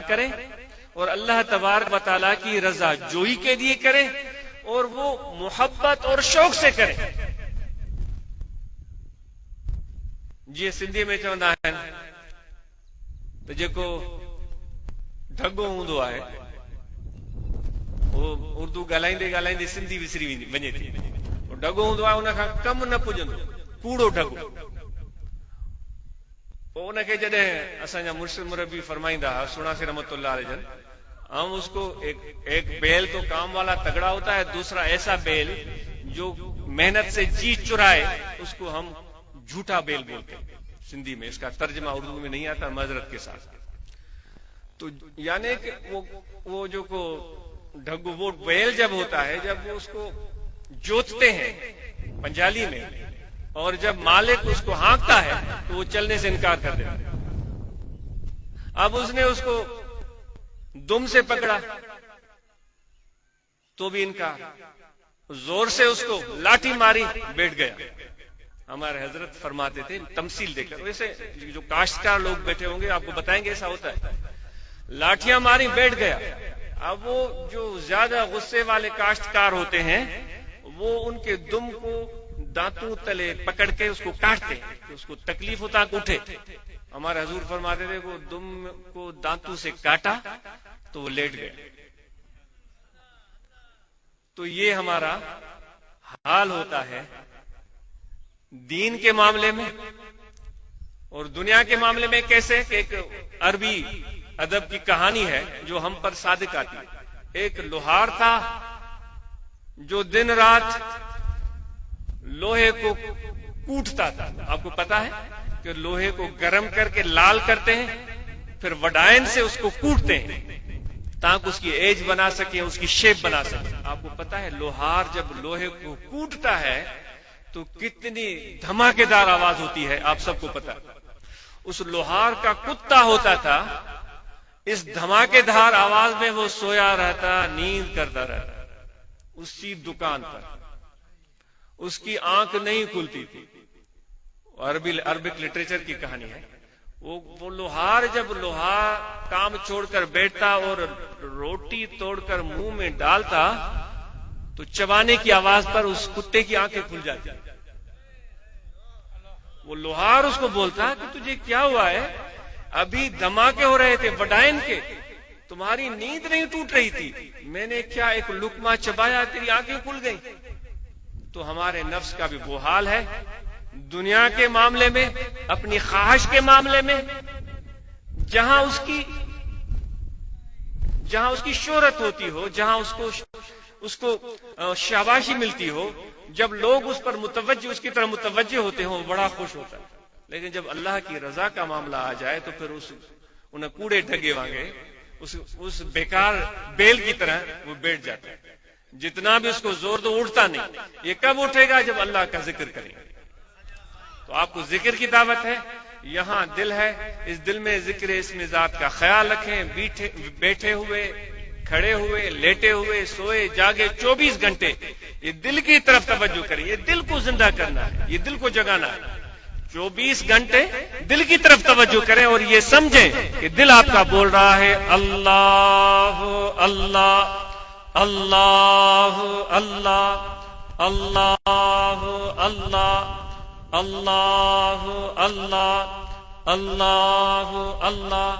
کریں اور اللہ تبارک و تعالیٰ کی رضا جوئی کے لیے کریں اور وہ محبت اور شوق سے کریں. جی سندھی میں چوندا آهن تو جيڪو ڍڳو هوندو آهي وہ اردو ڳالهائيندي ڳالهائيندي سندھی وسري وڃي ٿي. وہ ڍڳو هوندو آهي ان کان کم نه پجندو کوڙو ڍڳو. وہ ان کي جڏهن اسان جا مرشد مربی فرمائيندا سنا سے رحمت اللہ علیہ جن ہم اس کو ایک بیل تو کام والا تگڑا ہوتا ہے, دوسرا ایسا بیل جو محنت سے جی چرائے اس کو ہم جھوٹا بیل بولتے ہیں سندھی میں. اس کا ترجمہ اردو میں نہیں آتا معذرت کے ساتھ. تو یعنی کہ وہ جو کو ڈھگو وہ بیل جب ہوتا ہے جب وہ اس کو جوتتے ہیں پنجالی میں اور جب مالک اس کو ہانکتا ہے تو وہ چلنے سے انکار کر دیتا ہے. اب اس نے اس کو دم سے پکڑا تو بھی انکار, زور سے اس کو لاٹھی ماری بیٹھ گیا. ہمارے حضرت فرماتے تھے تمثیل دے کر, ویسے جو کاشتکار لوگ بیٹھے ہوں گے آپ کو بتائیں گے ایسا ہوتا ہے, لاٹھیاں ماری بیٹھ گیا. اب وہ جو زیادہ غصے والے کاشتکار ہوتے ہیں وہ ان کے دم کو دانتوں تلے پکڑ کے اس کو کاٹتے ہیں, اس کو تکلیف ہوتا کہ اٹھے. ہمارے حضور فرماتے تھے وہ دم کو دانتوں سے کاٹا تو وہ لیٹ گئے. تو یہ ہمارا حال ہوتا ہے دین کے معاملے میں اور دنیا کے معاملے میں. کیسے کہ ایک عربی ادب کی کہانی ہے جو ہم پر صادق آتی ہے. ایک لوہار تھا جو دن رات لوہے کو کوٹتا تھا. آپ کو پتا ہے کہ لوہے کو گرم کر کے لال کرتے ہیں پھر وڈائن سے اس کو کوٹتے ہیں تاکہ اس کی ایج بنا سکیں, اس کی شیپ بنا سکیں. آپ کو پتا ہے لوہار جب لوہے کو کوٹتا ہے تو کتنی دھماکے دار آواز ہوتی ہے, آپ سب کو پتا ہے. اس لوہار کا کتا ہوتا تھا, اس دھماکے دار آواز میں وہ سویا رہتا, نیند کرتا رہتا اسی دکان پر. اس کی آنکھ نہیں کھلتی تھی. عربک لٹریچر کی کہانی ہے. وہ لوہار جب لوہار کام چھوڑ کر بیٹھتا اور روٹی توڑ کر منہ میں ڈالتا تو چبانے کی آواز پر اس کتے کی آنکھیں کھل جاتی. وہ لوہار اس کو بولتا کہ تجھے کیا ہوا ہے, ابھی دھماکے ہو رہے تھے وڈائن کے, تمہاری نیند نہیں ٹوٹ رہی تھی, میں نے کیا ایک لقمہ چبایا تیری آنکھیں کھل گئی. تو ہمارے نفس کا بھی وہ حال ہے دنیا کے معاملے میں, اپنی خواہش کے معاملے میں. جہاں اس کی شہرت ہوتی ہو, جہاں اس کو شاباشی ملتی ہو, جب لوگ اس پر متوجہ, اس کی طرف متوجہ ہوتے ہوں, بڑا خوش ہوتا ہے. لیکن جب اللہ کی رضا کا معاملہ آ جائے تو پھر انہیں کوڑے ڈھگے وانگے اس بیکار بیل کی طرح وہ بیٹھ جاتا ہے. جتنا بھی اس کو زور دو اٹھتا نہیں. یہ کب اٹھے گا جب اللہ کا ذکر کریں گے. تو آپ کو ذکر کی دعوت ہے. یہاں دل ہے, اس دل میں ذکر اسم ذات کا خیال رکھیں. بیٹھے ہوئے, کھڑے ہوئے, لیٹے ہوئے, سوئے جاگے 24 گھنٹے یہ دل کی طرف توجہ کریں. یہ دل کو زندہ کرنا ہے, یہ دل کو جگانا ہے. 24 گھنٹے دل کی طرف توجہ کریں اور یہ سمجھیں کہ دل آپ کا بول رہا ہے اللہ اللہ اللہ اللہ اللہ اللہ اللہ اللہ اللہ اللہ.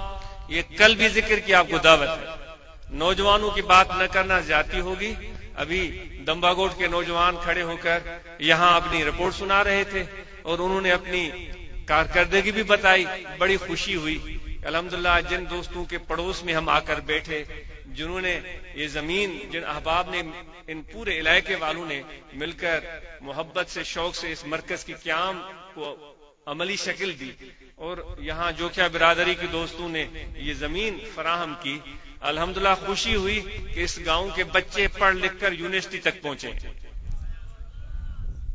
یہ قلبی ذکر کی آپ کو دعوت ہے. نوجوانوں کی بات نہ کرنا زیادتی ہوگی. ابھی دمباگوٹ کے نوجوان کھڑے ہو کر یہاں اپنی رپورٹ سنا رہے تھے اور انہوں نے اپنی کارکردگی بھی بتائی. بڑی خوشی ہوئی. الحمدللہ جن دوستوں کے پڑوس میں ہم آ کر بیٹھے, جنہوں نے یہ زمین, جن احباب نے, ان پورے علاقے والوں نے مل کر محبت سے, شوق سے اس مرکز کی قیام کو عملی شکل دی اور یہاں جوکیا برادری کے دوستوں نے یہ زمین فراہم کی. الحمدللہ خوشی ہوئی کہ اس گاؤں کے بچے پڑھ لکھ کر یونیورسٹی تک پہنچے.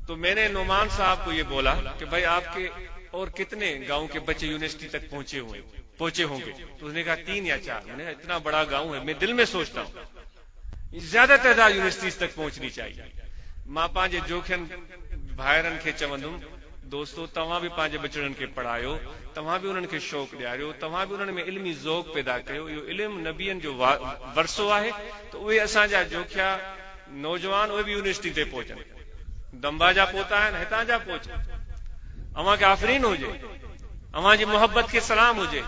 تو میں نے نعمان صاحب کو یہ بولا کہ بھائی آپ کے اور کتنے گاؤں کے بچے یونیورسٹی تک پہنچے ہوں گے؟ تو اس نے کہا 3 یا 4. میں نے اتنا بڑا گاؤں ہے, میں دل میں سوچتا ہوں زیادہ تعداد یونیورسٹیز تک پہنچنی چاہیے. ماں پانچ جوکھن بھائرن کے چوندم دوستو تواں بھی پانچ بچڑن کے پڑھایو، تواں بھی انہن کے شوق ڈیاریو، تواں بھی انہن میں علمی ذوق پیدا کیو. یہ علم نبیین جو ورثو ہے تو وہ اساں جا جوکھیا نوجوان وہ بھی یونیورسٹی تے پہنچن، دمبا جا پوتا ہے ہتاں جا پہنچن. اواں کے آفرین ہو جے، اواں جی محبت کے سلام ہو جے،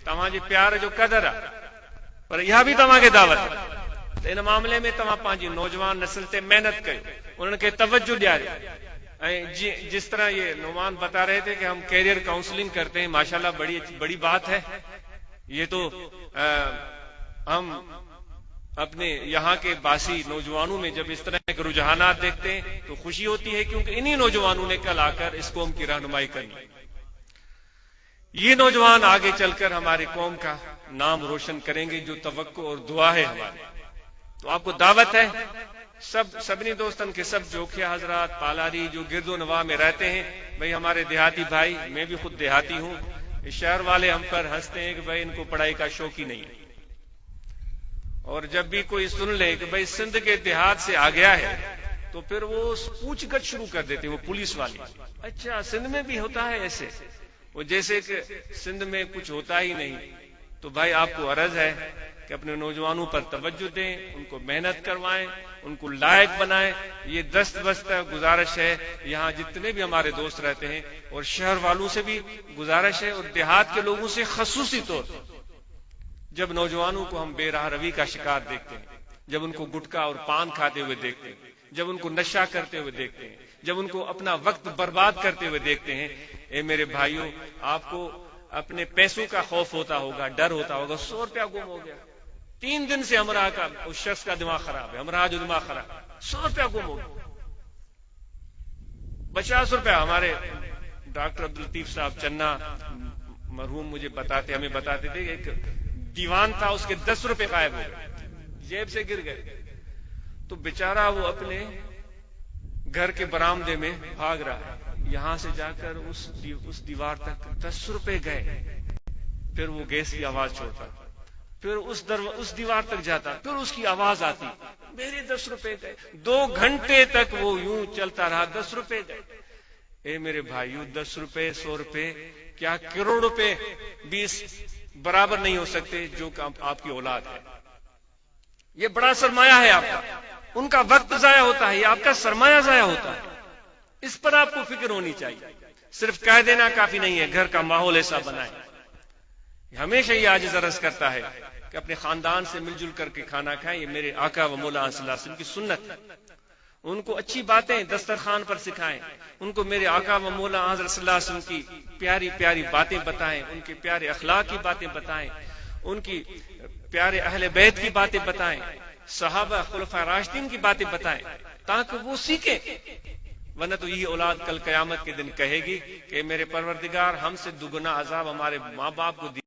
تواں جی پیار جو قدر ہے، پر یہ بھی تواں کے دعوت ہے. تو ان معاملے میں تواں پانچی نوجوان نسل تے محنت کیو، انہن کے توجہ ڈیاریو. جس طرح یہ نعمان بتا رہے تھے کہ ہم کیریئر کاؤنسلنگ کرتے ہیں، ماشاءاللہ بڑی بات ہے. یہ تو ہم اپنے یہاں کے باسی نوجوانوں میں جب اس طرح کے رجحانات دیکھتے ہیں تو خوشی ہوتی ہے، کیونکہ انہی نوجوانوں نے کل آ کر اس قوم کی رہنمائی کرنی. یہ نوجوان آگے چل کر ہماری قوم کا نام روشن کریں گے، جو توقع اور دعا ہے ہماری. تو آپ کو دعوت ہے سبنی دوستن کے سب جوکھیا حضرات پالاری جو گرد و نواح میں رہتے ہیں. بھئی ہمارے دیہاتی بھائی، میں بھی خود دیہاتی ہوں، شہر والے ہم پر ہنستے ہیں کہ بھئی ان کو پڑھائی کا شوق ہی نہیں ہے. اور جب بھی کوئی سن لے کہ بھئی سندھ کے دیہات سے آ گیا ہے تو پھر وہ پوچھ گچھ شروع کر دیتے ہیں، وہ پولیس والی. اچھا سندھ میں بھی ہوتا ہے ایسے؟ وہ جیسے کہ سندھ میں کچھ ہوتا ہی نہیں. تو بھائی آپ کو عرض ہے کہ اپنے نوجوانوں پر توجہ دیں، ان کو محنت کروائیں، ان کو لائق بنائیں. یہ دست بستہ گزارش ہے یہاں جتنے بھی ہمارے دوست رہتے ہیں، اور شہر والوں سے بھی گزارش ہے، اور دیہات کے لوگوں سے خصوصی طور پر. جب نوجوانوں کو ہم بے راہ روی کا شکار دیکھتے ہیں، جب ان کو گٹکا اور پان کھاتے ہوئے دیکھتے ہیں، جب ان کو نشہ کرتے ہوئے دیکھتے ہیں، جب ان کو اپنا وقت برباد کرتے ہوئے دیکھتے ہیں، اے میرے بھائیوں آپ کو اپنے پیسوں کا خوف ہوتا ہوگا، ڈر ہوتا ہوگا. 100 روپیہ گم ہو گیا، 3 دن سے ہمراہ کا اس شخص کا دماغ خراب ہے، ہمراہ جو دماغ خراب ہے، 100 روپیہ گم ہو گیا. 50 روپیہ ہمارے ڈاکٹر عبداللطیف صاحب چنا مرحوم ہمیں بتاتے تھے کہ ایک دیوان تھا، اس کے 10 روپے غائب ہو گئے، جیب سے گر گئے. تو بیچارہ وہ اپنے گھر کے برآمدے میں بھاگ رہا ہے، یہاں سے جا کر اس دیوار تک 10 روپے گئے. پھر وہ گیس کی آواز چھوڑتا، پھر اس دیوار تک جاتا، پھر اس کی آواز آتی، میرے 10 روپے گئے. 2 گھنٹے تک وہ یوں چلتا رہا، 10 روپے گئے. اے میرے بھائیو 10 روپے 100 روپے کیا کروڑ روپے 20 برابر نہیں ہو سکتے جو کہ آپ کی اولاد ہے. یہ بڑا سرمایہ ہے آپ کا، ان کا وقت ضائع ہوتا ہے، یہ آپ کا سرمایہ ضائع ہوتا ہے. اس پر آپ کو فکر ہونی چاہیے. صرف کہہ دینا کافی نہیں ہے، گھر کا ماحول ایسا بنائیں. ہمیشہ یہ عاجز عرض کرتا ہے کہ اپنے خاندان سے مل جل کر کے کھانا کھائیں. یہ میرے آقا و مولا صلی اللہ علیہ وسلم کی سنت ہے. ان کو اچھی باتیں دسترخوان پر سکھائیں، ان کو میرے آقا و مولا حضرت صلی اللہ علیہ وسلم کی پیاری پیاری باتیں بتائیں، ان کے پیارے اخلاق کی باتیں بتائیں، ان کی پیارے اہل بیت کی باتیں بتائیں، صحابہ خلفاء راشدین کی باتیں بتائیں، تاکہ وہ سیکھیں. ورنہ تو یہ اولاد کل قیامت کے دن کہے گی کہ میرے پروردگار ہم سے دگنا عذاب ہمارے ماں باپ کو